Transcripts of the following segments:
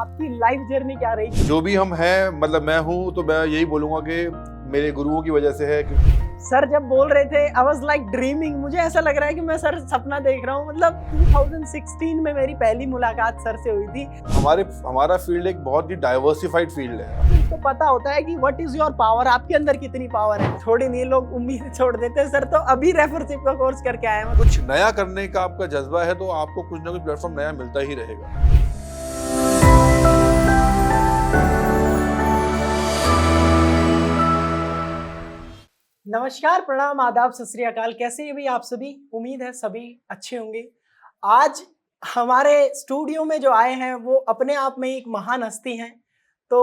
आपकी life journey क्या रही? जो भी हम हैं, मतलब मैं हूँ तो मैं यही बोलूँगा कि मेरे गुरुओं की वजह से है। सर जब बोल रहे थे आई वाज लाइक ड्रीमिंग, मुझे ऐसा लग रहा है कि मैं सर सपना देख रहा हूँ। मतलब 2016 में मेरी पहली मुलाकात सर से हुई थी। हमारा फील्ड एक बहुत ही डाइवर्सिफाइड फील्ड है। तो पता होता है कि व्हाट इज योर पावर, आपके अंदर कितनी पावर है। थोड़ी नहीं लोग उम्मीद छोड़ देते हैं। सर तो अभी रेफरशिप का कोर्स करके आए हैं। कुछ नया करने का आपका जज्बा है तो आपको कुछ ना कुछ प्लेटफॉर्म नया मिलता ही रहेगा। नमस्कार, प्रणाम, आदाब, सत श्री अकाल। कैसे हैं भाई आप सभी? उम्मीद है सभी अच्छे होंगे। आज हमारे स्टूडियो में जो आए हैं वो अपने आप में एक महान हस्ती हैं। तो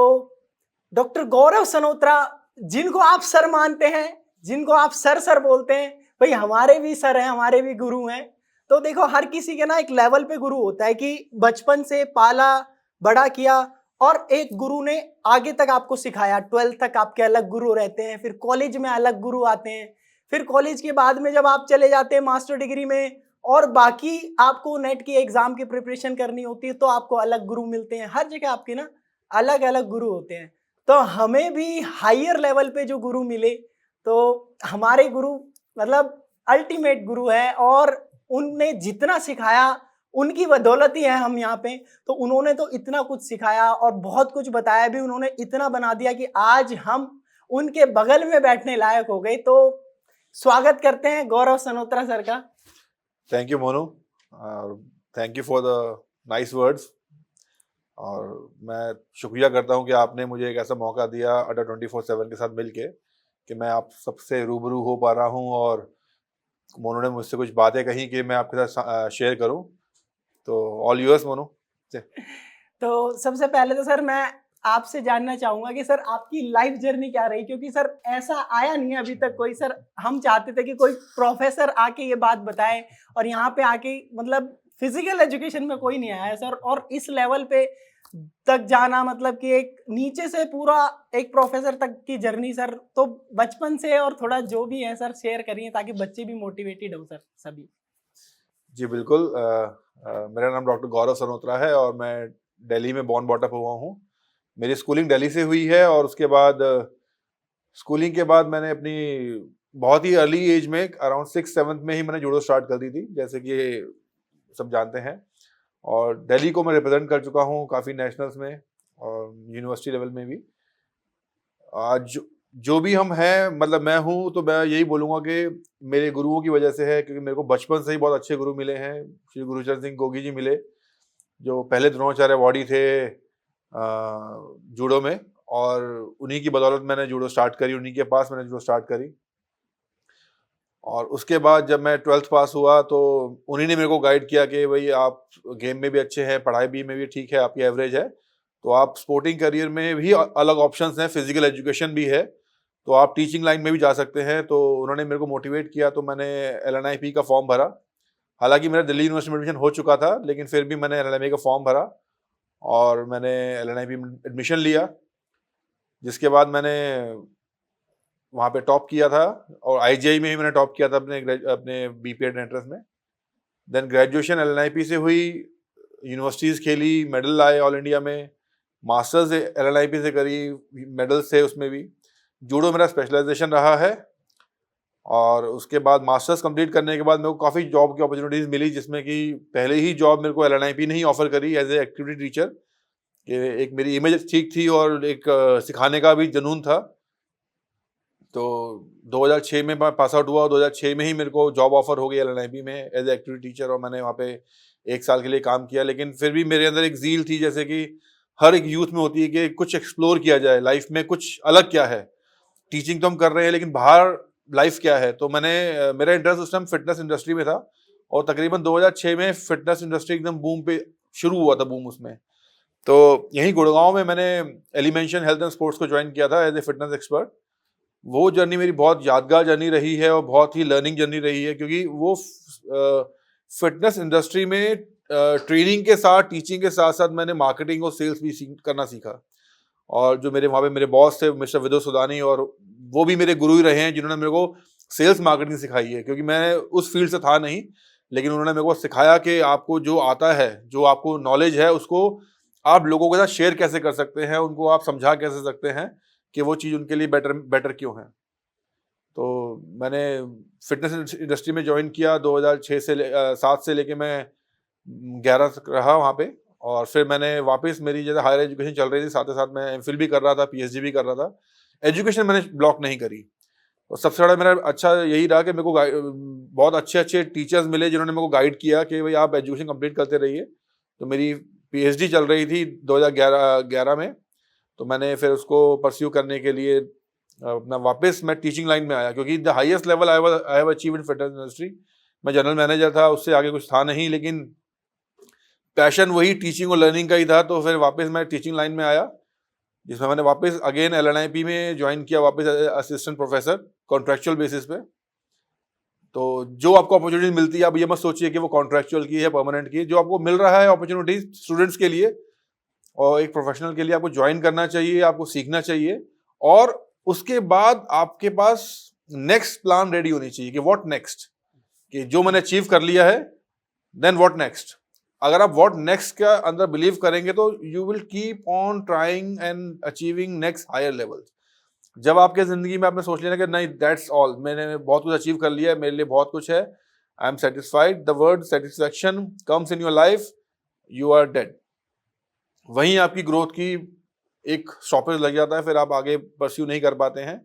डॉक्टर गौरव सनोत्रा, जिनको आप सर मानते हैं, जिनको आप सर बोलते हैं, भाई हमारे भी सर हैं, हमारे भी गुरु हैं। तो देखो, हर किसी के ना एक लेवल पे गुरु होता है कि बचपन से पाला बड़ा किया और एक गुरु ने आगे तक आपको सिखाया। 12th तक आपके अलग गुरु रहते हैं, फिर कॉलेज में अलग गुरु आते हैं, फिर कॉलेज के बाद में जब आप चले जाते हैं मास्टर डिग्री में और बाकी आपको नेट की एग्जाम की प्रिपरेशन करनी होती है तो आपको अलग गुरु मिलते हैं। हर जगह आपके ना अलग अलग गुरु होते हैं। तो हमें भी हायर लेवल पे जो गुरु मिले, तो हमारे गुरु मतलब अल्टीमेट गुरु है और उनने जितना सिखाया उनकी बदौलत ही है हम यहाँ पे। तो उन्होंने तो इतना कुछ सिखाया और बहुत कुछ बताया भी, उन्होंने इतना बना दिया कि आज हम उनके बगल में बैठने लायक हो गए। तो स्वागत करते हैं गौरव सनोत्रा सर का। Thank you Monu, thank you for the nice words. और मैं शुक्रिया करता हूँ कि आपने मुझे एक ऐसा मौका दिया अड्डा 24/7 के साथ मिलके कि मैं आप सबसे रूबरू हो पा रहा हूँ और मोनू ने मुझसे कुछ बातें कही कि मैं आपके साथ शेयर करूँ। तो ऑल यूर्स मोनू। तो सबसे पहले तो सर मैं आपसे जानना चाहूंगा कि सर आपकी लाइफ जर्नी क्या रही, क्योंकि सर ऐसा आया नहीं है अभी तक कोई। सर हम चाहते थे कि कोई प्रोफेसर आके ये बात बताए और यहाँ पे आके मतलब फिजिकल एजुकेशन में कोई नहीं आया सर। और इस लेवल पे तक जाना मतलब कि एक नीचे से पूरा एक प्रोफेसर तक की जर्नी सर। तो बचपन से और थोड़ा जो भी है सर शेयर करिए ताकि बच्चे भी मोटिवेटेड हो सर सभी। जी बिल्कुल। मेरा नाम डॉक्टर गौरव सनोत्रा है और मैं दिल्ली में बॉर्न बॉटअप हुआ हूँ। मेरी स्कूलिंग दिल्ली से हुई है और उसके बाद स्कूलिंग के बाद मैंने अपनी बहुत ही अर्ली एज में अराउंड 6-7 में ही मैंने जूडो स्टार्ट कर दी थी, जैसे कि सब जानते हैं। और दिल्ली को मैं रिप्रेजेंट कर चुका हूँ काफ़ी नेशनल्स में और यूनिवर्सिटी लेवल में भी। आज जो भी हम हैं, मतलब मैं हूँ तो मैं यही बोलूँगा कि मेरे गुरुओं की वजह से है, क्योंकि मेरे को बचपन से ही बहुत अच्छे गुरु मिले हैं। श्री गुरुचरण सिंह गोगी जी मिले, जो पहले द्रोणाचार्य अवॉर्डी थे जूडो में, और उन्हीं की बदौलत मैंने जूडो स्टार्ट करी, उन्हीं के पास मैंने जूडो स्टार्ट करी। और उसके बाद जब मैं 12th पास हुआ तो उन्हीं ने मेरे को गाइड किया कि भाई आप गेम में भी अच्छे हैं, पढ़ाई भी में भी ठीक है, आपकी एवरेज है, तो आप स्पोर्टिंग करियर में भी अलग ऑप्शंस हैं, फिजिकल एजुकेशन भी है, तो आप टीचिंग लाइन में भी जा सकते हैं। तो उन्होंने मेरे को मोटिवेट किया, तो मैंने LNIP का फॉर्म भरा। हालांकि मेरा दिल्ली यूनिवर्सिटी में एडमिशन हो चुका था, लेकिन फिर भी मैंने LNIP का फॉर्म भरा और मैंने LNIP में एडमिशन लिया, जिसके बाद मैंने वहाँ पे टॉप किया था और IGI में ही मैंने टॉप किया था अपने BPEd एंट्रेंस में। देन ग्रेजुएशन LNIP से हुई, यूनिवर्सिटीज़ खेली, मेडल आए ऑल इंडिया में, मास्टर्स LNIP से करी, मेडल्स थे उसमें भी। जूडो मेरा स्पेशलाइजेशन रहा है और उसके बाद मास्टर्स कंप्लीट करने के बाद मेरे को काफ़ी जॉब की अपॉर्चुनिटीज़ मिली, जिसमें कि पहले ही जॉब मेरे को LNIP ने ही ऑफर करी एज ए एक्टिविटी टीचर, कि एक मेरी इमेज ठीक थी और एक सिखाने का भी जुनून था। तो 2006 में मैं पास आउट हुआ और 2006 में ही मेरे को जॉब ऑफर हो गई LNIP में एज ए एक्टिविटी टीचर, और मैंने वहाँ पे 1 साल के लिए काम किया। लेकिन फिर भी मेरे अंदर एक ज़ील थी, जैसे कि हर एक यूथ में होती है, कि कुछ एक्सप्लोर किया जाए लाइफ में, कुछ अलग क्या है। टीचिंग तो हम कर रहे हैं लेकिन बाहर लाइफ क्या है। तो मेरा इंटरेस्ट उस टाइम फिटनेस इंडस्ट्री में था और तकरीबन 2006 में फिटनेस इंडस्ट्री एकदम बूम पे शुरू हुआ था, बूम उसमें। तो यहीं गुड़गांव में मैंने एलिमेंशन हेल्थ एंड स्पोर्ट्स को ज्वाइन किया था एज ए फिटनेस एक्सपर्ट। वो जर्नी मेरी बहुत यादगार जर्नी रही है और बहुत ही लर्निंग जर्नी रही है, क्योंकि वो फिटनेस इंडस्ट्री में ट्रेनिंग के साथ, टीचिंग के साथ साथ मैंने मार्केटिंग और सेल्स भी करना सीखा। और जो वहाँ पे मेरे बॉस थे मिस्टर विदो सुदानी, और वो भी मेरे गुरु ही रहे हैं, जिन्होंने मेरे को सेल्स मार्केटिंग सिखाई है, क्योंकि मैं उस फील्ड से था नहीं, लेकिन उन्होंने मेरे को सिखाया कि आपको जो आता है, जो आपको नॉलेज है, उसको आप लोगों के साथ शेयर कैसे कर सकते हैं, उनको आप समझा कैसे सकते हैं कि वो चीज़ उनके लिए बेटर क्यों है। तो मैंने फिटनेस इंडस्ट्री में ज्वाइन किया 2006 से 7 से लेके मैं 11 तक रहा वहाँ पे, और फिर मैंने वापस, मेरी जैसे हायर एजुकेशन चल रही थी, साथ ही साथ मैं एमफिल भी कर रहा था, पीएचडी भी कर रहा था। एजुकेशन मैंने ब्लॉक नहीं करी, और सबसे बड़ा मेरा अच्छा यही रहा कि मेरे को बहुत अच्छे टीचर्स मिले जिन्होंने मेरे को गाइड किया कि भाई आप एजुकेशन कंप्लीट करते रहिए। तो मेरी पीएचडी चल रही थी 2011 में, तो मैंने फिर उसको परस्यू करने के लिए अपना वापस मैं टीचिंग लाइन में आया, क्योंकि the highest level I have achieved in fitness industry. मैं जनरल मैनेजर था, उससे आगे कुछ था नहीं, लेकिन पैशन वही टीचिंग और लर्निंग का ही था। तो फिर वापस मैं टीचिंग लाइन में आया, जिसमें मैंने वापस अगेन LNIP में ज्वाइन किया, वापस असिस्टेंट प्रोफेसर कॉन्ट्रैक्चुअल बेसिस पे। तो जो आपको अपॉर्चुनिटी मिलती है, आप ये मत सोचिए कि वो कॉन्ट्रैक्चुअल की है, परमानेंट की है। जो आपको मिल रहा है अपॉर्चुनिटी स्टूडेंट्स के लिए और एक प्रोफेशनल के लिए, आपको ज्वाइन करना चाहिए, आपको सीखना चाहिए, और उसके बाद आपके पास नेक्स्ट प्लान रेडी होनी चाहिए कि व्हाट नेक्स्ट, कि जो मैंने अचीव कर लिया है, देन व्हाट नेक्स्ट। अगर आप व्हाट नेक्स्ट के अंदर बिलीव करेंगे तो you will keep on trying and achieving next higher level. जब आपके जिंदगी में आपने सोच लिया कि नहीं दैट्स ऑल, मैंने बहुत कुछ अचीव कर लिया है, मेरे लिए बहुत कुछ है, I am satisfied, the word satisfaction comes in your life, you are dead. वहीं आपकी ग्रोथ की एक स्टॉपेज लग जाता है, फिर आप आगे परस्यू नहीं कर पाते हैं।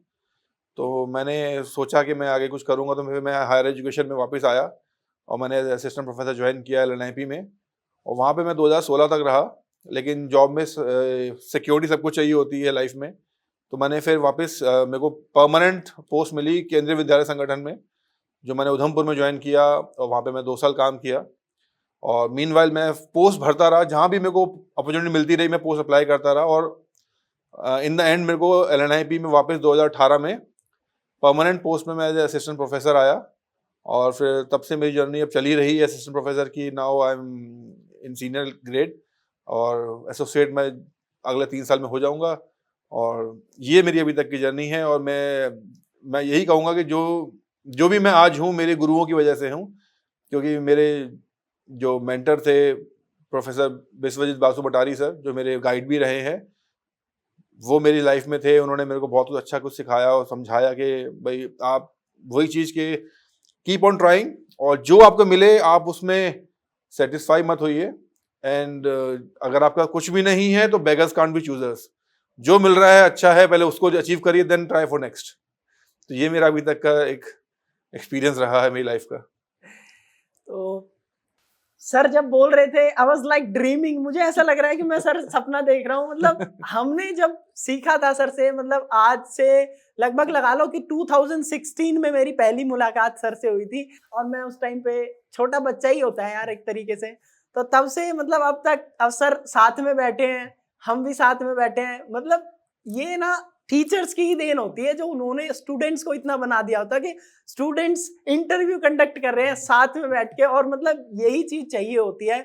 तो मैंने सोचा कि मैं आगे कुछ करूंगा, तो फिर मैं हायर एजुकेशन में वापस आया और मैंने असिस्टेंट प्रोफेसर ज्वाइन किया LNIP में, और वहाँ पे मैं 2016 तक रहा। लेकिन जॉब में सिक्योरिटी सब कुछ चाहिए होती है लाइफ में, तो मैंने फिर वापस मेरे को परमानेंट पोस्ट मिली केंद्रीय विद्यालय संगठन में, जो मैंने उधमपुर में ज्वाइन किया, और वहाँ पे मैं 2 साल काम किया। और मीनवाइल मैं पोस्ट भरता रहा, जहाँ भी मेरे को अपॉर्चुनिटी मिलती रही मैं पोस्ट अप्लाई करता रहा, और इन द एंड मेरे को LNIP में वापस 2018 में परमानेंट पोस्ट में मैं एज असिस्टेंट प्रोफेसर आया। और फिर तब से मेरी जर्नी अब चली रही है असिस्टेंट प्रोफेसर की। Now I am in senior grade, और एसोसिएट मैं अगले 3 साल में हो जाऊंगा। और ये मेरी अभी तक की जर्नी है, और मैं यही कहूँगा कि जो भी मैं आज हूँ मेरे गुरुओं की वजह से हूँ, क्योंकि मेरे जो मेंटर थे प्रोफेसर विश्वजीत बासु भटारी सर, जो मेरे गाइड भी रहे हैं, वो मेरी लाइफ में थे। उन्होंने मेरे को बहुत कुछ अच्छा कुछ सिखाया और समझाया कि भाई आप वही चीज़ के कीप ऑन ट्राइंग, और जो आपको मिले आप उसमें सेटिस्फाई मत होइए। एंड अगर आपका कुछ भी नहीं है तो बेगर्स कांट बी चूजर्स। जो मिल रहा है अच्छा है, पहले उसको अचीव करिए, देन ट्राई फॉर नेक्स्ट। तो ये मेरा अभी तक का एक एक्सपीरियंस रहा है मेरी लाइफ का। तो सर जब बोल रहे थे आई वाज लाइक ड्रीमिंग, मुझे ऐसा लग रहा है कि मैं सर सपना देख रहा हूँ। मतलब हमने जब सीखा था सर से, मतलब आज से लगभग लगा लो कि 2016 में मेरी पहली मुलाकात सर से हुई थी, और मैं उस टाइम पे छोटा बच्चा ही होता है यार एक तरीके से। तो तब से मतलब अब तक अब सर साथ में बैठे हैं, हम भी साथ में बैठे हैं। मतलब ये ना टीचर्स की ही देन होती है, जो उन्होंने स्टूडेंट्स को इतना बना दिया होता है कि स्टूडेंट्स इंटरव्यू कंडक्ट कर रहे हैं साथ में बैठ के, और मतलब यही चीज चाहिए होती है।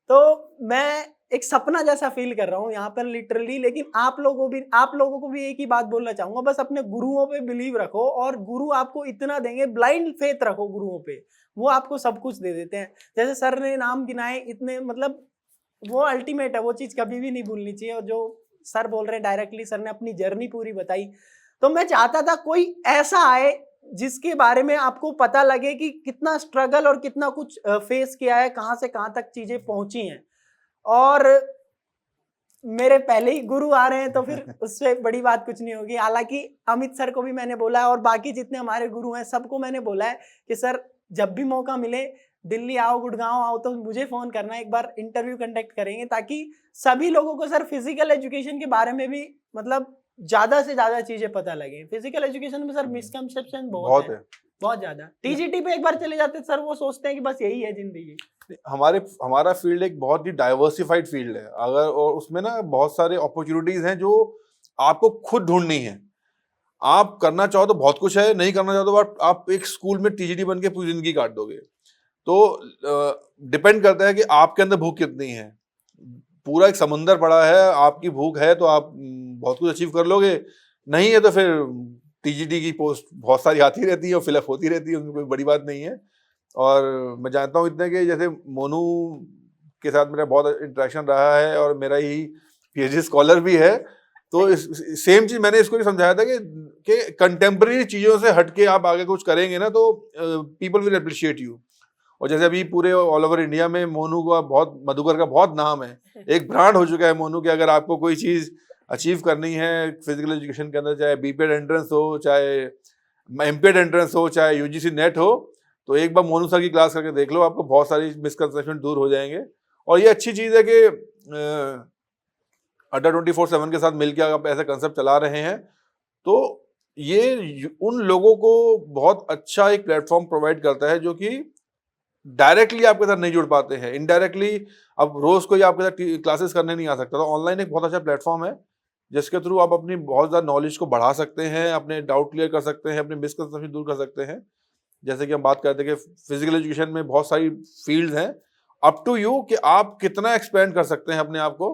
तो मैं एक सपना जैसा फील कर रहा हूँ यहाँ पर लिटरली। लेकिन आप लोगों को भी एक ही बात बोलना चाहूंगा, बस अपने गुरुओं पे बिलीव रखो, और गुरु आपको इतना देंगे, ब्लाइंड फेथ रखो गुरुओं पे, वो आपको सब कुछ दे देते हैं। जैसे सर ने नाम गिनाए इतने, मतलब वो अल्टीमेट है, वो चीज कभी भी नहीं भूलनी चाहिए। और जो सर बोल रहे हैं डायरेक्टली, सर ने अपनी जर्नी पूरी बताई। तो मैं चाहता था कोई ऐसा आए जिसके बारे में आपको पता लगे कि कितना स्ट्रगल और कितना कुछ फेस किया है, कहां से कहां तक चीजें पहुंची हैं। और मेरे पहले ही गुरु आ रहे हैं तो फिर उससे बड़ी बात कुछ नहीं होगी। हालांकि अमित सर को भी मैंने बोला है, और बाकी जितने हमारे गुरु हैं सबको मैंने बोला है कि सर जब भी मौका मिले दिल्ली आओ, गुड़गांव आओ, तो मुझे फोन करना, एक बार इंटरव्यू कंडक्ट करेंगे, ताकि सभी लोगों को सर फिजिकल एजुकेशन के बारे में भी मतलब ज्यादा से ज्यादा चीजें पता लगे। फिजिकल एजुकेशन में सर मिसकंसेप्शन बहुत है, बहुत ज्यादा। टीजीटी पे एक बार चले जाते सर, वो सोचते हैं कि बस यही है जिंदगी। हमारा फील्ड एक बहुत ही डाइवर्सिफाइड फील्ड है, अगर और उसमें ना बहुत सारे अपॉर्चुनिटीज हैं जो आपको खुद ढूंढनी है। आप करना चाहो तो बहुत कुछ है, नहीं करना चाहो तो आप एक स्कूल में टीजीटी बन के पूरी जिंदगी काट दोगे। तो डिपेंड करता है कि आपके अंदर भूख कितनी है। पूरा एक समुंदर पड़ा है, आपकी भूख है तो आप बहुत कुछ अचीव कर लोगे, नहीं है तो फिर टीजीटी की पोस्ट बहुत सारी आती रहती है और फिलअप होती रहती है, उसमें कोई बड़ी बात नहीं है। और मैं जानता हूँ इतने कि जैसे मोनू के साथ मेरा बहुत इंटरेक्शन रहा है और मेरा ही पीएचडी स्कॉलर भी है। तो सेम चीज मैंने इसको भी समझाया था कि कंटेम्प्रेरी चीजों से हटके आप आगे कुछ करेंगे ना तो पीपल विल अप्रिशिएट यू। और जैसे अभी पूरे ऑल ओवर इंडिया में मोनू का बहुत, मधुकर का बहुत नाम है, एक ब्रांड हो चुका है मोनू के। अगर आपको कोई चीज अचीव करनी है फिजिकल एजुकेशन के अंदर, चाहे बीपीएड एंट्रेंस हो, चाहे एमपीएड एंट्रेंस हो, चाहे यूजीसी नेट हो, तो एक बार मोनू सर की क्लास करके देख लो, आपको बहुत सारी मिसकंसेप्शन दूर हो जाएंगे। और ये अच्छी चीज है कि अड्डा 24/7 के साथ मिलकर आप ऐसा कंसेप्ट चला रहे हैं, तो ये उन लोगों को बहुत अच्छा एक प्लेटफॉर्म प्रोवाइड करता है जो कि डायरेक्टली आपके साथ नहीं जुड़ पाते हैं, इनडायरेक्टली। अब रोज कोई आपके साथ क्लासेस करने नहीं आ सकता, तो ऑनलाइन एक बहुत अच्छा प्लेटफॉर्म है जिसके थ्रू आप अपनी बहुत ज़्यादा नॉलेज को बढ़ा सकते हैं, अपने डाउट क्लियर कर सकते हैं, अपने मिसकंसेप्शन दूर कर सकते हैं। जैसे कि हम बात करते हैं कि फिजिकल एजुकेशन में बहुत सारी फील्ड्स हैं, अप टू यू कि आप कितना एक्सपेंड कर सकते हैं अपने आप को,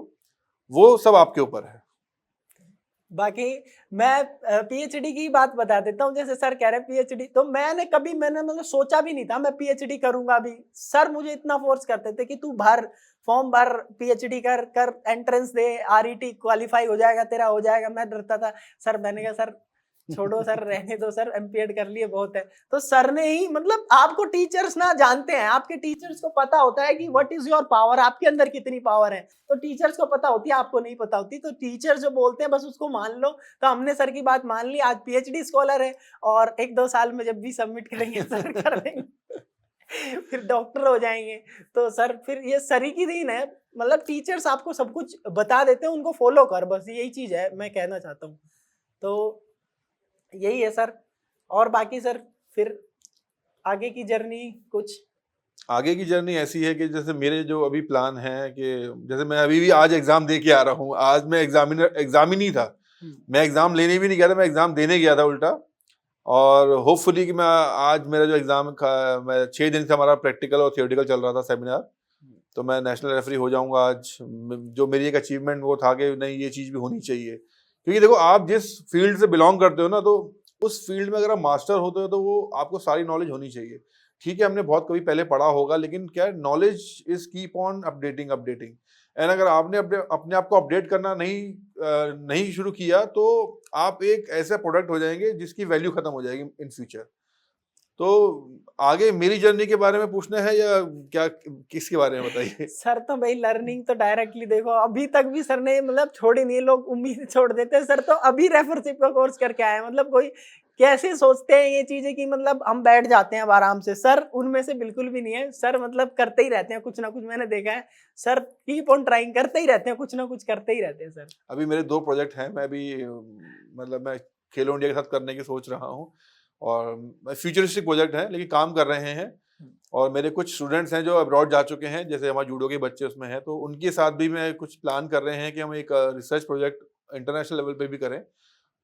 वो सब आपके ऊपर है। बाकी मैं पीएचडी की बात बता देता हूँ। जैसे सर कह रहे हैं पीएचडी, तो मैंने मतलब सोचा भी नहीं था मैं पीएचडी करूंगा अभी। सर मुझे इतना फोर्स करते थे कि तू भर फॉर्म भर, पीएचडी कर एंट्रेंस दे, आरईटी क्वालिफाई हो जाएगा तेरा, हो जाएगा। मैं डरता था सर, मैंने कहा सर छोड़ो सर, रहने दो सर, एमपीएड कर लिए बहुत है। तो सर ने ही, मतलब आपको टीचर्स ना जानते हैं, आपके टीचर्स को पता होता है कि व्हाट इज योर पावर, आपके अंदर कितनी पावर है, तो टीचर्स को पता होती है, आपको नहीं पता होती। तो टीचर्स जो बोलते हैं बस उसको मान लो। तो हमने सर की बात मान ली, आज पीएचडी स्कॉलर है, और 1-2 साल में जब भी सबमिट करेंगे सर कर देंगे, फिर डॉक्टर हो जाएंगे। तो सर फिर ये सर ही की देन है, मतलब टीचर्स आपको सब कुछ बता देते हैं, उनको फॉलो कर, बस यही चीज है मैं कहना चाहता हूँ। तो यही है सर। और बाकी सर फिर आगे की जर्नी कुछ? आगे की जर्नी ऐसी है कि जैसे मेरे जो अभी प्लान है कि जैसे मैं अभी भी आज एग्जाम दे के आ रहा हूँ। आज मैं एग्जाम ही नहीं था, मैं एग्जाम लेने भी नहीं गया था, मैं एग्जाम देने गया था उल्टा। और होपफुली कि मैं आज मेरा जो एग्जाम मैं 6 दिन से हमारा प्रैक्टिकल और थियोरेटिकल चल रहा था सेमिनार, तो मैं नेशनल रेफरी हो जाऊंगा आज। जो मेरी एक अचीवमेंट वो था कि नहीं, ये चीज़ भी होनी चाहिए। क्योंकि देखो, आप जिस फील्ड से बिलोंग करते हो ना, तो उस फील्ड में अगर आप मास्टर होते हो तो वो आपको सारी नॉलेज होनी चाहिए। ठीक है, हमने बहुत कभी पहले पढ़ा होगा, लेकिन क्या knowledge is keep on updating. And अगर आपने अपने आप को अपडेट करना नहीं शुरू किया, तो आप एक ऐसा प्रोडक्ट हो जाएंगे जिसकी वैल्यू खत्म हो जाएगी इन फ्यूचर। तो आगे मेरी जर्नी के बारे में पूछना है या क्या, किसके बारे में बताइए? सर तो भाई लर्निंग तो डायरेक्टली देखो, अभी तक भी सर ने मतलब छोड़ी नहीं। लोग उम्मीद छोड़ देते हैं, सर तो अभी रेफरशिप का कोर्स करके आए। मतलब कोई कैसे सोचते हैं ये चीजें कि मतलब हम बैठ जाते हैं अब आराम से, सर उनमें से बिल्कुल भी नहीं है। सर मतलब करते ही रहते हैं कुछ ना कुछ, मैंने देखा है सर कीप ऑन ट्राइंग, करते ही रहते हैं, कुछ ना कुछ करते ही रहते हैं सर। अभी मेरे 2 प्रोजेक्ट हैं, मैं भी मतलब मैं खेलो इंडिया के साथ करने की सोच रहा हूँ, और फ्यूचरिस्टिक प्रोजेक्ट है लेकिन काम कर रहे हैं। और मेरे कुछ स्टूडेंट्स हैं जो अब्रॉड जा चुके हैं, जैसे हमारे जूडो के बच्चे उसमें हैं, तो उनके साथ भी मैं कुछ प्लान कर रहे हैं कि हम एक रिसर्च प्रोजेक्ट इंटरनेशनल लेवल पे भी करें।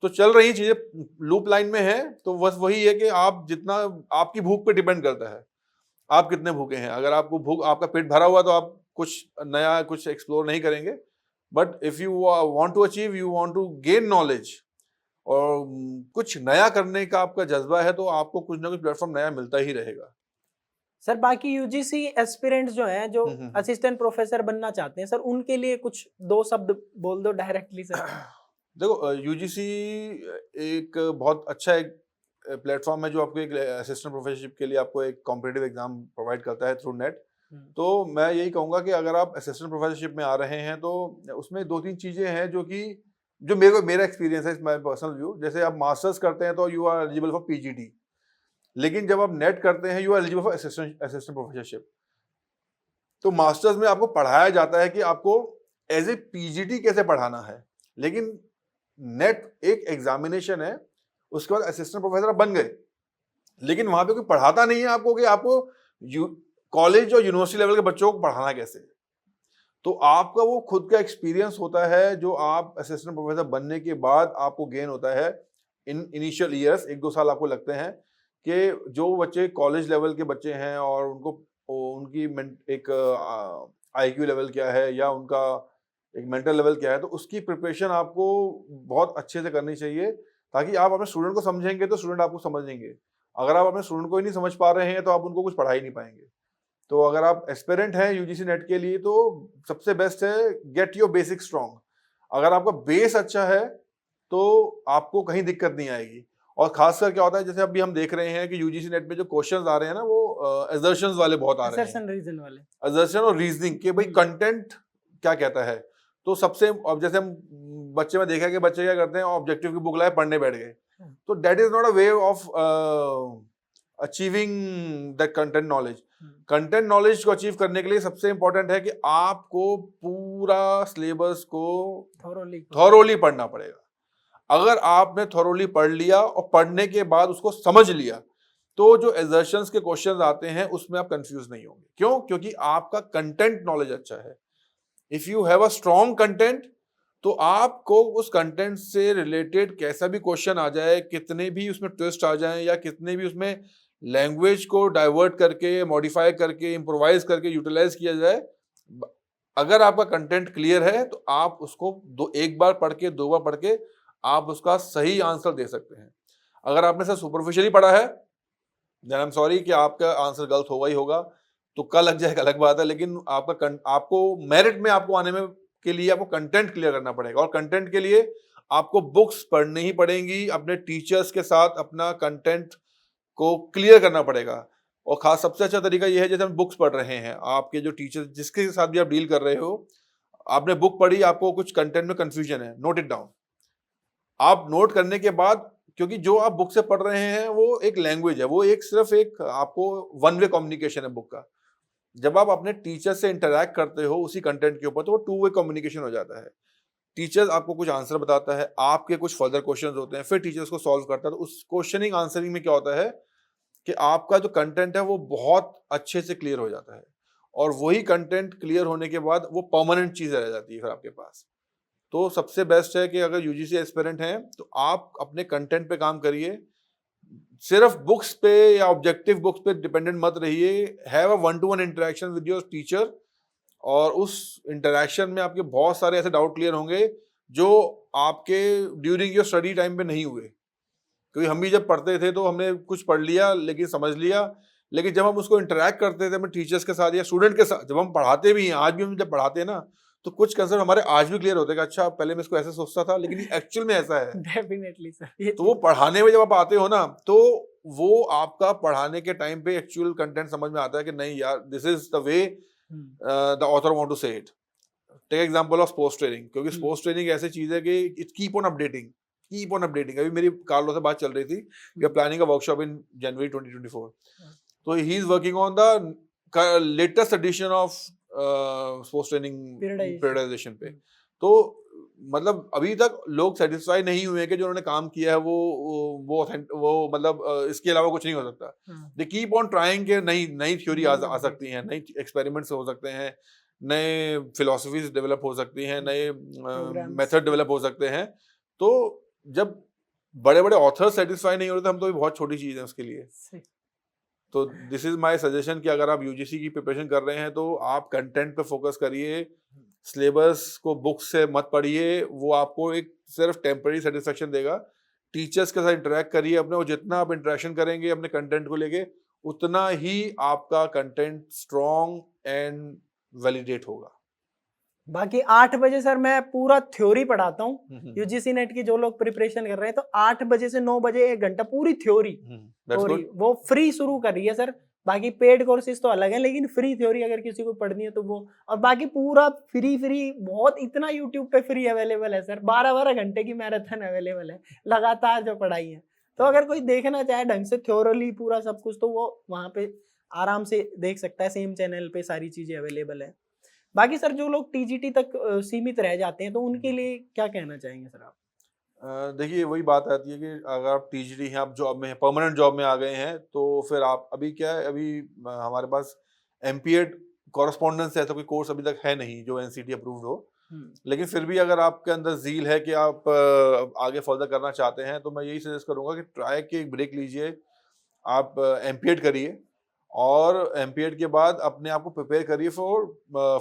तो चल रही चीज़ें लूप लाइन में है। तो बस वही है कि आप जितना, आपकी भूख पे डिपेंड करता है, आप कितने भूखे हैं। अगर आपको आपका पेट भरा हुआ तो आप कुछ नया कुछ एक्सप्लोर नहीं करेंगे। But if you want to achieve, you want to gain knowledge और कुछ नया करने का आपका जज्बा है, तो आपको कुछ ना कुछ प्लेटफॉर्म नया मिलता ही रहेगा। सर बाकी यूजीसी एस्पिरेंट्स जो हैं, जो असिस्टेंट प्रोफेसर बनना चाहते हैं सर, उनके लिए कुछ 2 शब्द बोल दो डायरेक्टली सर। देखो, यूजीसी एक बहुत अच्छा एक प्लेटफॉर्म है जो आपको एक असिस्टेंट प्रोफेसरशिप के लिए आपको एक कॉम्पिटिटिव एग्जाम प्रोवाइड करता है थ्रू नेट। तो मैं यही कहूँगा कि अगर आप असिस्टेंट प्रोफेसरशिप में आ रहे हैं, तो उसमें 2-3 चीज़ें हैं जो मेरा एक्सपीरियंस है, माय पर्सनल व्यू। जैसे आप मास्टर्स करते हैं तो you are eligible for PGT, लेकिन जब आप नेट करते हैं you are eligible for assistant professorship. तो मास्टर्स में आपको पढ़ाया जाता है कि आपको एज ए पीजीटी कैसे पढ़ाना है, लेकिन नेट एक एग्जामिनेशन है, उसके बाद असिस्टेंट प्रोफेसर बन गए, लेकिन वहां पे कोई पढ़ाता नहीं है आपको कि आपको कॉलेज और यूनिवर्सिटी लेवल के बच्चों को पढ़ाना कैसे। तो आपका वो खुद का एक्सपीरियंस होता है जो आप असिस्टेंट प्रोफेसर बनने के बाद आपको गेन होता है। इन इनिशियल ईयर्स 1-2 साल आपको लगते हैं कि जो बच्चे कॉलेज लेवल के बच्चे हैं और उनकी एक आईक्यू लेवल क्या है या उनका एक मेंटल लेवल क्या है, तो उसकी प्रिपरेशन आपको बहुत अच्छे से करनी चाहिए, ताकि आप अपने स्टूडेंट को समझेंगे तो स्टूडेंट आपको समझेंगे। अगर आप अपने स्टूडेंट को ही नहीं समझ पा रहे हैं तो आप उनको कुछ पढ़ा ही नहीं पाएंगे। तो अगर आप एस्पिरेंट हैं यूजीसी नेट के लिए तो सबसे बेस्ट है गेट योर बेसिक स्ट्रॉन्ग। अगर आपका बेस अच्छा है तो आपको कहीं दिक्कत नहीं आएगी। और खासकर क्या होता है, जैसे अभी हम देख रहे हैं कि यूजीसी नेट में जो क्वेश्चंस आ रहे हैं ना, वो एजर्शंस वाले बहुत आ रहे हैं, असर्शन रीजन वाले, असर्शन और रीजनिंग के भाई कंटेंट क्या कहता है। तो सबसे, अब जैसे हम बच्चे में देखा कि बच्चे क्या करते हैं, ऑब्जेक्टिव की बुक लाए पढ़ने बैठ गए, तो that is not a way of achieving that content knowledge. Content knowledge को अचीव करने के लिए सबसे इंपॉर्टेंट है कि आपको पूरा सिलेबस को थॉरोली पढ़ना पड़ेगा। अगर आपने थॉरोली पढ़ लिया और पढ़ने के बाद उसको समझ लिया, तो जो एजर्शंस के क्वेश्चंस आते हैं उसमें आप कंफ्यूज नहीं होंगे। क्यों? क्योंकि आपका कंटेंट नॉलेज अच्छा है। If you have a strong content, तो आपको उस कंटेंट से रिलेटेड कैसा भी क्वेश्चन आ जाए, कितने भी उसमें ट्विस्ट आ जाए, या कितने भी उसमें लैंग्वेज को डाइवर्ट करके, मॉडिफाई करके, इम्प्रोवाइज करके यूटिलाइज किया जाए, अगर आपका कंटेंट क्लियर है तो आप उसको एक बार पढ़ के, 2 बार पढ़ के आप उसका सही आंसर दे सकते हैं। अगर आपने सिर्फ सुपरफिशियली पढ़ा है, देन आई एम सॉरी कि आपका आंसर गलत होगा ही होगा, तुक्का लग जाएगा अलग बात है, लेकिन आपको मेरिट में आपको आने में के लिए आपको कंटेंट क्लियर करना पड़ेगा। और कंटेंट के लिए आपको बुक्स पढ़नी ही पड़ेंगी, अपने टीचर्स के साथ अपना कंटेंट को क्लियर करना पड़ेगा। और खास सबसे अच्छा तरीका यह है, जैसे हम बुक्स पढ़ रहे हैं, आपके जो टीचर जिसके साथ भी आप डील कर रहे हो, आपने बुक पढ़ी, आपको कुछ कंटेंट में कंफ्यूजन है, नोट इट डाउन। आप नोट करने के बाद, क्योंकि जो आप बुक से पढ़ रहे हैं वो एक लैंग्वेज है, वो सिर्फ एक आपको वन वे कम्युनिकेशन है बुक का। जब आप अपने टीचर से इंटरैक्ट करते हो उसी कंटेंट के ऊपर, तो वो 2 वे कम्युनिकेशन हो जाता है। टीचर आपको कुछ आंसर बताता है, आपके कुछ फर्दर क्वेश्चंस होते हैं, फिर टीचर्स को सॉल्व करता है। तो उस क्वेश्चनिंग आंसरिंग में क्या होता है कि आपका जो कंटेंट है वो बहुत अच्छे से क्लियर हो जाता है। और वही कंटेंट क्लियर होने के बाद वो परमानेंट चीज रह जाती है फिर आपके पास। तो सबसे बेस्ट है कि अगर यूजीसी एस्पिरेंट हैं तो आप अपने कंटेंट पे काम करिए, सिर्फ बुक्स पे या ऑब्जेक्टिव बुक्स पे डिपेंडेंट मत रहिए। Have a 1-to-1 interaction with your teacher, और उस इंटरेक्शन में आपके बहुत सारे ऐसे डाउट क्लियर होंगे जो आपके ड्यूरिंग योर स्टडी टाइम पे नहीं हुए। क्योंकि हम भी जब पढ़ते थे तो हमने कुछ पढ़ लिया, लेकिन समझ लिया, लेकिन जब हम उसको इंटरेक्ट करते थे अपने टीचर्स के साथ या स्टूडेंट के साथ, जब हम पढ़ाते भी हैं, आज भी हम जब पढ़ाते हैं ना, तो कुछ कंसेप्ट हमारे आज भी क्लियर होते हैं कि अच्छा पहले मैं इसको ऐसे सोचता था, लेकिन एक्चुअल में ऐसा है। Definitely sir. तो वो पढ़ाने में जब आप आते हो ना, तो वो आपका पढ़ाने के टाइम पे एक्चुअल कंटेंट समझ में आता है कि नहीं यार, this is the way the author want to say it. Take example of sports training, क्योंकि स्पोर्ट्स ट्रेनिंग ऐसी चीज है कि इट कीप ऑन अपडेटिंग। अभी मेरी कार्लो से बात चल रही थी, we are planning a workshop in January 2024, तो he is working on the latest edition of sports training periodization पे। तो मतलब अभी तक लोग सेटिस्फाई नहीं हुए कि जो उन्होंने काम किया है वो मतलब इसके अलावा कुछ नहीं हो सकता। दे कीप ऑन ट्राइंग के नई थ्योरी आ सकती हैं, नई एक्सपेरिमेंट्स हो सकते हैं, नए फिलोसफीज डेवलप हो सकती हैं, नए मेथड डेवलप हो सकते हैं। तो जब बड़े बड़े ऑथर सेटिस्फाई नहीं हो रहे तो हम तो बहुत छोटी चीज है उसके लिए। तो दिस इज माय सजेशन कि अगर आप यूजीसी की प्रिपरेशन कर रहे हैं तो आप कंटेंट पे फोकस करिए, सिलेबस को बुक से मत पढ़िए, वो आपको एक सिर्फ टेम्पररी सेटिस्फेक्शन देगा। टीचर्स के साथ इंटरेक्ट करिए अपने, और जितना आप इंटरेक्शन करेंगे अपने कंटेंट को लेके, उतना ही आपका कंटेंट स्ट्रॉन्ग एंड वैलिडेट होगा। बाकी 8 बजे सर मैं पूरा थ्योरी पढ़ाता हूँ यूजीसी नेट की, जो लोग प्रिपरेशन कर रहे हैं तो 8 बजे से 9 बजे 1 घंटा पूरी थ्योरी वो फ्री शुरू कर रही है सर। बाकी पेड कोर्सेज तो अलग है, लेकिन फ्री थ्योरी अगर किसी को पढ़नी है तो वो, और बाकी पूरा फ्री बहुत, इतना यूट्यूब पे फ्री अवेलेबल है सर। 12-12 घंटे की मैराथन अवेलेबल है लगातार जो पढ़ाई है। तो अगर कोई देखना चाहे ढंग से थ्योरली पूरा सब कुछ, तो वो वहाँ पे आराम से देख सकता है, सेम चैनल पे सारी चीजें अवेलेबल है। बाकी सर जो लोग टीजीटी तक सीमित रह जाते हैं तो उनके लिए क्या कहना चाहेंगे सर आप? देखिए वही बात आती है कि अगर आप टीजीटी हैं, आप जॉब में, परमानेंट जॉब में आ गए हैं, तो फिर आप अभी क्या है, अभी हमारे पास एमपीएड कॉरेस्पॉन्डेंस ऐसा कोई कोर्स अभी तक है नहीं जो एनसीटी अप्रूव्ड हो। लेकिन फिर भी अगर आपके अंदर जील है कि आप आगे फर्दर करना चाहते हैं, तो मैं यही सजेस्ट करूंगा कि ट्राई के एक ब्रेक लीजिए, आप एमपीएड करिए, और एमपीएड के बाद अपने आप को प्रिपेयर करिए फॉर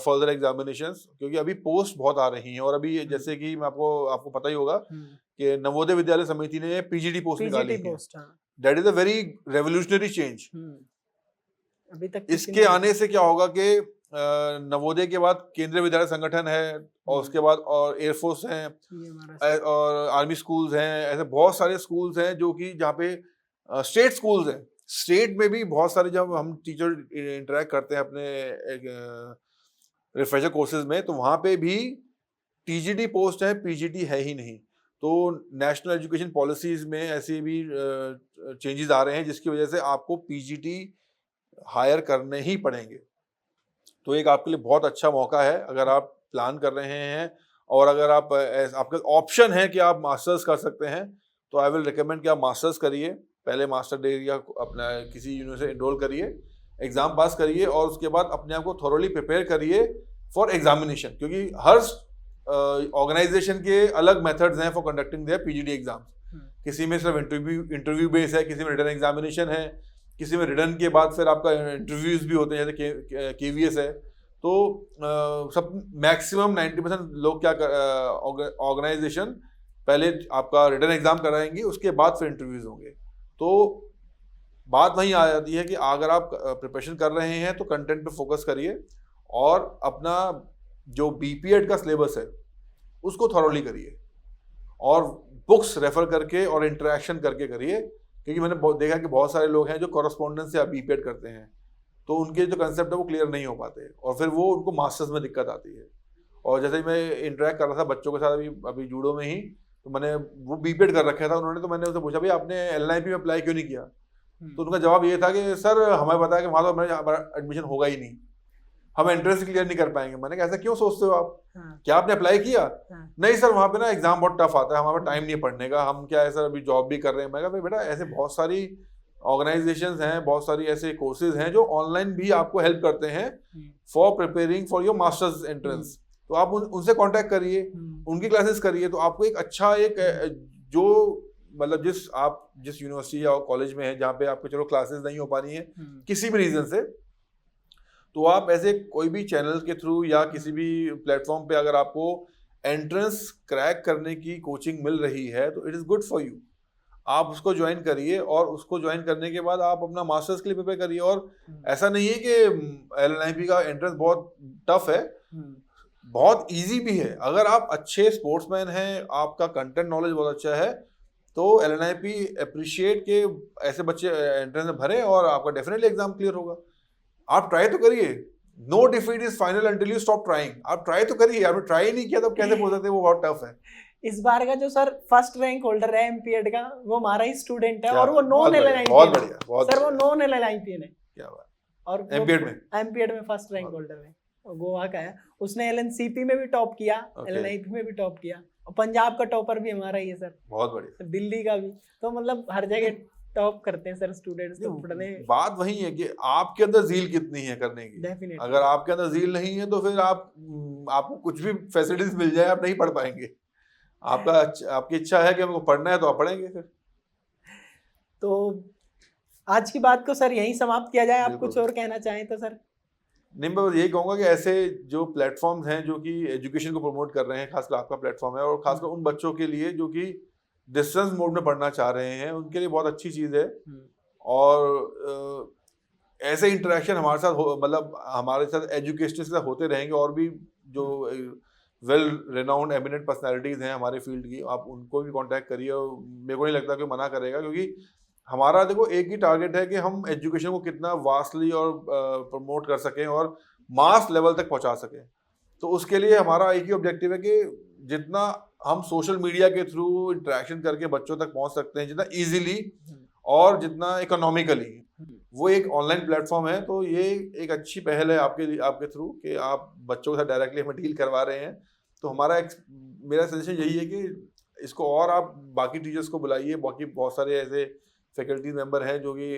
फर्दर एग्जामिनेशंस, क्योंकि अभी पोस्ट बहुत आ रही हैं। और अभी जैसे कि मैं आपको पता ही होगा कि नवोदय विद्यालय समिति ने पीजीडी पोस्ट निकाली है। That is a very revolutionary change. अभी तक किसी इसके ने- आने से क्या होगा कि नवोदय के बाद केंद्रीय विद्यालय संगठन है और उसके बाद और एयरफोर्स है ये हमारा और आर्मी स्कूल्स हैं, ऐसे बहुत सारे स्कूल्स हैं जो कि जहाँ पे स्टेट स्कूल्स हैं। स्टेट में भी बहुत सारे, जब हम टीचर इंटरेक्ट करते हैं अपने रिफ्रेशर कोर्सेज में, तो वहाँ पे भी टीजीटी पोस्ट है, पीजीटी है ही नहीं। तो नेशनल एजुकेशन पॉलिसीज में ऐसे भी चेंजेस आ रहे हैं जिसकी वजह से आपको पीजीटी हायर करने ही पड़ेंगे। तो एक आपके लिए बहुत अच्छा मौका है अगर आप प्लान कर रहे हैं और अगर आप आपका ऑप्शन है कि आप मास्टर्स कर सकते हैं, तो आई विल रिकमेंड कि आप मास्टर्स करिए। पहले मास्टर डिग्री का अपना किसी यूनिवर्सिटी एनरोल करिए, एग्जाम पास करिए और उसके बाद अपने आप को थोरोली प्रिपेयर करिए फॉर एग्जामिनेशन, क्योंकि हर ऑर्गेनाइजेशन के अलग मेथड्स हैं for conducting their PGT exams. किसी में सिर्फ इंटरव्यू बेस है, किसी में रिटन एग्जामिनेशन है, किसी में रिटन के बाद फिर आपका इंटरव्यूज भी होते हैं, जैसे केवीएस है। तो सब मैक्सिमम 90% लोग क्या ऑर्गेनाइजेशन पहले आपका रिटन एग्जाम कराएंगे, उसके बाद फिर इंटरव्यूज होंगे। तो बात वहीं आ जाती है कि अगर आप प्रिपरेशन कर रहे हैं तो कंटेंट पे फोकस करिए और अपना जो बीपीएड का सिलेबस है उसको थॉरोली करिए और बुक्स रेफर करके और इंटरेक्शन करके करिए, क्योंकि मैंने देखा कि बहुत सारे लोग हैं जो कॉरेस्पॉन्डेंस से बीपीएड करते हैं, तो उनके जो कंसेप्ट है वो क्लियर नहीं हो पाते और फिर वो उनको मास्टर्स में दिक्कत आती है। और जैसे मैं इंटरेक्ट कर रहा था बच्चों के साथ अभी जूडो में ही, तो मैंने वो बीपीएड कर रखा था उन्होंने, तो मैंने उनसे पूछा भाई आपने एलएनआईपी में अप्लाई क्यों नहीं किया? तो उनका जवाब ये था कि सर हमें पता है कि वहाँ तो हमारा एडमिशन होगा ही नहीं, हम एंट्रेंस क्लियर नहीं कर पाएंगे। मैंने कहा ऐसा क्यों सोचते हो आप? क्या आपने अप्लाई किया? नहीं सर वहाँ पे ना एग्जाम बहुत टफ आता है, हमारे पास टाइम नहीं पढ़ने का, हम क्या है सर अभी जॉब भी कर रहे हैं। मैं कहा भाई बेटा ऐसे बहुत सारी ऑर्गेनाइजेशंस हैं, बहुत सारी ऐसे कोर्सेज हैं जो ऑनलाइन भी आपको हेल्प करते हैं for preparing for your masters entrance. तो आप उनसे कांटेक्ट करिए, उनकी क्लासेस करिए, तो आपको एक अच्छा एक जो मतलब जिस यूनिवर्सिटी या कॉलेज में है जहाँ पे आपको चलो क्लासेस नहीं हो पा रही है किसी भी रीजन से, तो आप ऐसे कोई भी चैनल के थ्रू या किसी भी प्लेटफॉर्म पे अगर आपको एंट्रेंस क्रैक करने की कोचिंग मिल रही है तो it is good for you, आप उसको ज्वाइन करिए और उसको ज्वाइन करने के बाद आप अपना मास्टर्स के लिए प्रिपेयर करिए। और ऐसा नहीं है कि एलएनआईपी का एंट्रेंस बहुत टफ है, बहुत इजी भी है। अगर आप अच्छे स्पोर्ट्समैन हैं, आपका कंटेंट नॉलेज बहुत अच्छा है, तो एलएनआईपी अप्रिशिएट के ऐसे बच्चे एंट्रेंस में भरे और आपका डेफिनेटली एग्जाम क्लियर होगा। आप ट्राई तो करिए, no defeat is final until you stop trying. आप ट्राई तो करिए, आपने ट्राई नहीं किया तो कैसे बोल सकते वो बहुत टफ है। इस बार का जो सर फर्स्ट रैंक होल्डर है एमपीएड का वो हमारा ही स्टूडेंट है और वो बहुत नॉन बढ़िया, एलएनआईपी बहुत बढ़िया, बहुत सर, वो बढ़िया। नॉन एलएनआईपी है। क्या बात, और एमपीएड में फर्स्ट रैंक होल्डर है, गोवा का है। उसने एलएनसीपी में भी टॉप किया, एलएनआईपी में भी टॉप किया और पंजाब का टॉपर भी हमारा ही है सर, बहुत बढ़िया। दिल्ली का भी। तो मतलब हर जगह टॉप करते हैं सर स्टूडेंट्स तो पढ़ने। बात वही है कि आपके अंदर जील कितनी है करने की। डेफिनेटली अगर आपके अंदर जील नहीं है तो फिर आपको कुछ भी फैसिलिटीज मिल जाए आप नहीं पढ़ पाएंगे। आपकी इच्छा है कि हमको पढ़ना है तो आप पढ़ेंगे फिर। तो आज की बात को सर यहीं समाप्त किया जाए, आप कुछ और कहना चाहें तो सर? नहीं, मैं बस यही कहूँगा कि ऐसे जो प्लेटफॉर्म्स हैं जो कि एजुकेशन को प्रमोट कर रहे हैं, खासकर आपका प्लेटफॉर्म है और खासकर उन बच्चों के लिए जो कि डिस्टेंस मोड में पढ़ना चाह रहे हैं, उनके लिए बहुत अच्छी चीज़ है। और ऐसे इंटरेक्शन हमारे साथ मतलब हमारे साथ एजुकेशनिस्ट के साथ होते रहेंगे और भी जो वेल रेनाउंड एमिनेंट पर्सनैलिटीज़ हैं हमारे फील्ड की, आप उनको भी कांटेक्ट करिए। और मेरे को नहीं लगता कि मना करेगा, क्योंकि हमारा देखो एक ही टारगेट है कि हम एजुकेशन को कितना वास्टली और प्रमोट कर सकें और मास लेवल तक पहुंचा सकें। तो उसके लिए हमारा एक ही ऑब्जेक्टिव है कि जितना हम सोशल मीडिया के थ्रू इंटरेक्शन करके बच्चों तक पहुंच सकते हैं, जितना इजीली और जितना इकोनॉमिकली, वो एक ऑनलाइन प्लेटफॉर्म है। तो ये एक अच्छी पहल है आपके थ्रू कि आप बच्चों के साथ डायरेक्टली हमें डील करवा रहे हैं। तो मेरा सजेशन यही है कि इसको और आप बाकी टीचर्स को बुलाइए, बाकी बहुत सारे ऐसे फैकल्टी मेंबर हैं जो कि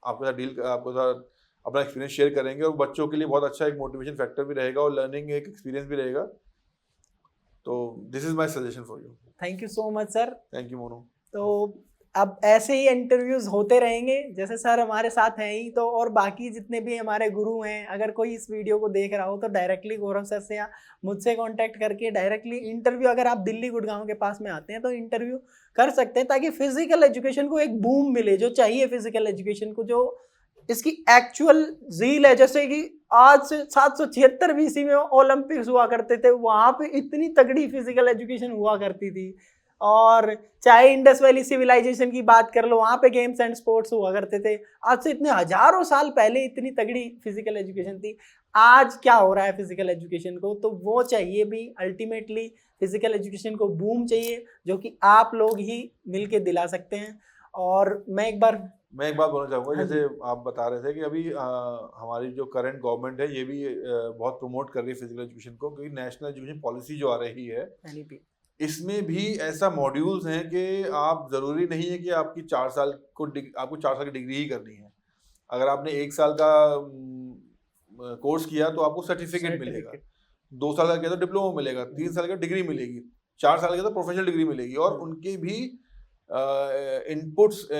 आपके साथ अपना एक्सपीरियंस शेयर करेंगे और बच्चों के लिए बहुत अच्छा एक मोटिवेशन फैक्टर भी रहेगा और लर्निंग एक एक्सपीरियंस भी रहेगा। तो this is my suggestion for you. Thank you so much sir. Thank you Monu. तो अब ऐसे ही इंटरव्यूज होते रहेंगे, जैसे सर हमारे साथ हैं ही, तो और बाकी जितने भी हमारे गुरु हैं, अगर कोई इस वीडियो को देख रहा हो तो डायरेक्टली गौरव सर से या मुझसे कांटेक्ट करके डायरेक्टली इंटरव्यू, अगर आप दिल्ली गुड़गांव के पास में आते हैं तो इंटरव्यू कर सकते हैं, ताकि फिजिकल एजुकेशन को एक बूम मिले जो चाहिए फिजिकल एजुकेशन को, जो इसकी एक्चुअल झील है। जैसे कि आज से 776 बीसी में ओलंपिक्स हुआ करते थे, वहां पे इतनी तगड़ी फिजिकल एजुकेशन हुआ करती थी। और चाहे इंडस वैली सिविलाइजेशन की बात कर लो, वहां पे गेम्स एंड स्पोर्ट्स हुआ करते थे। आज से इतने हजारों साल पहले इतनी तगड़ी फिजिकल एजुकेशन थी। आज क्या हो रहा है फिजिकल एजुकेशन को, तो वो चाहिए भी। अल्टीमेटली फिजिकल एजुकेशन को बूम चाहिए, जो कि आप लोग ही मिलके दिला सकते हैं। और मैं एक बात बोलना चाहूँगा, हाँ जैसे आप बता रहे थे कि अभी हमारी जो करंट गवर्नमेंट है ये भी बहुत प्रमोट कर रही है फिजिकल एजुकेशन को, क्योंकि नेशनल एजुकेशन पॉलिसी जो आ रही है NEP इसमें भी ऐसा मॉड्यूल्स हैं कि आप ज़रूरी नहीं है कि आपकी 4 साल आपको 4 साल की डिग्री ही करनी है। अगर आपने 1 साल का कोर्स किया तो आपको सर्टिफिकेट मिलेगा, 2 साल का किया तो डिप्लोमा मिलेगा, 3 साल का डिग्री मिलेगी, 4 साल का तो प्रोफेशनल डिग्री मिलेगी। और उनके भी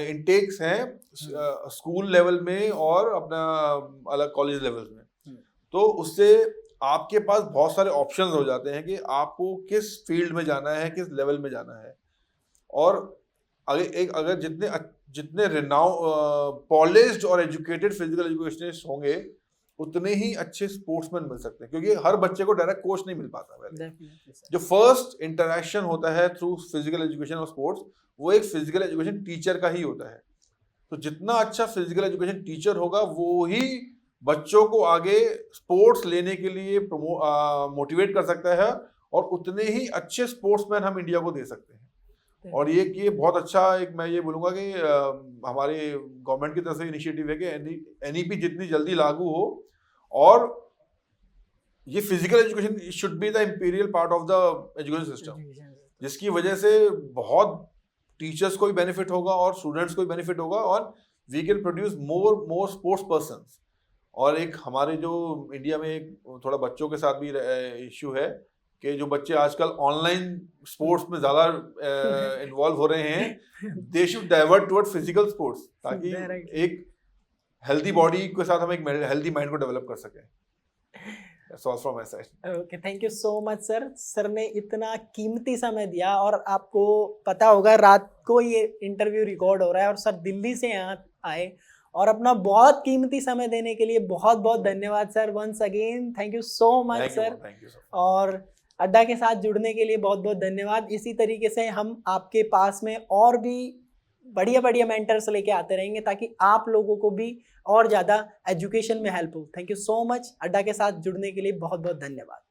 इनटेक्स हैं स्कूल लेवल में और अपना अलग कॉलेज लेवल में। तो उससे आपके पास बहुत सारे ऑप्शंस हो जाते हैं कि आपको किस फील्ड में जाना है, किस लेवल में जाना है। और अगर जितने पॉलिश्ड और एजुकेटेड फिजिकल एजुकेशनिस्ट होंगे उतने ही अच्छे स्पोर्ट्समैन मिल सकते हैं, क्योंकि हर बच्चे को डायरेक्ट कोच नहीं मिल पाता पहले। जो फर्स्ट इंटरेक्शन होता है थ्रू फिजिकल एजुकेशन और स्पोर्ट्स, वो एक फिजिकल एजुकेशन टीचर का ही होता है। तो जितना अच्छा फिजिकल एजुकेशन टीचर होगा वो ही बच्चों को आगे स्पोर्ट्स लेने के लिए मोटिवेट कर सकता है, और उतने ही अच्छे स्पोर्ट्समैन हम इंडिया को दे सकते हैं। और ये बहुत अच्छा मैं ये बोलूँगा कि हमारे गवर्नमेंट की तरफ से इनिशिएटिव है कि NEP जितनी जल्दी लागू हो, और ये physical education should be the imperial part of the education system, जिसकी वजह से बहुत टीचर्स को भी बेनिफिट होगा और स्टूडेंट्स को भी बेनिफिट होगा, और we can produce more sports persons. और एक हमारे जो इंडिया में एक थोड़ा बच्चों के साथ भी इश्यू है कि जो बच्चे आजकल ऑनलाइन स्पोर्ट्स में ज़्यादा इन्वॉल्व हो रहे हैं, they should divert toward physical sports, ताकि एक हेल्दी बॉडी के साथ हम एक हेल्दी माइंड को डेवलप कर सकें। That's all from my side. Okay, thank you so much sir. Sir ने इतना कीमती समय दिया, और आपको पता होगा रात को ये इंटरव्यू रिकॉर्ड हो रहा है और सर दिल्ली से यहाँ आए, और अपना बहुत कीमती समय देने के लिए बहुत बहुत धन्यवाद sir. Once again thank you so much sir. और अड्डा के साथ जुड़ने के लिए बहुत बहुत धन्यवाद। इसी तरीके से हम आपके पास में और भी बढ़िया बढ़िया मेंटर्स लेके आते रहेंगे, ताकि आप लोगों को भी और ज़्यादा एजुकेशन में हेल्प हो। Thank you so much. अड्डा के साथ जुड़ने के लिए बहुत बहुत धन्यवाद।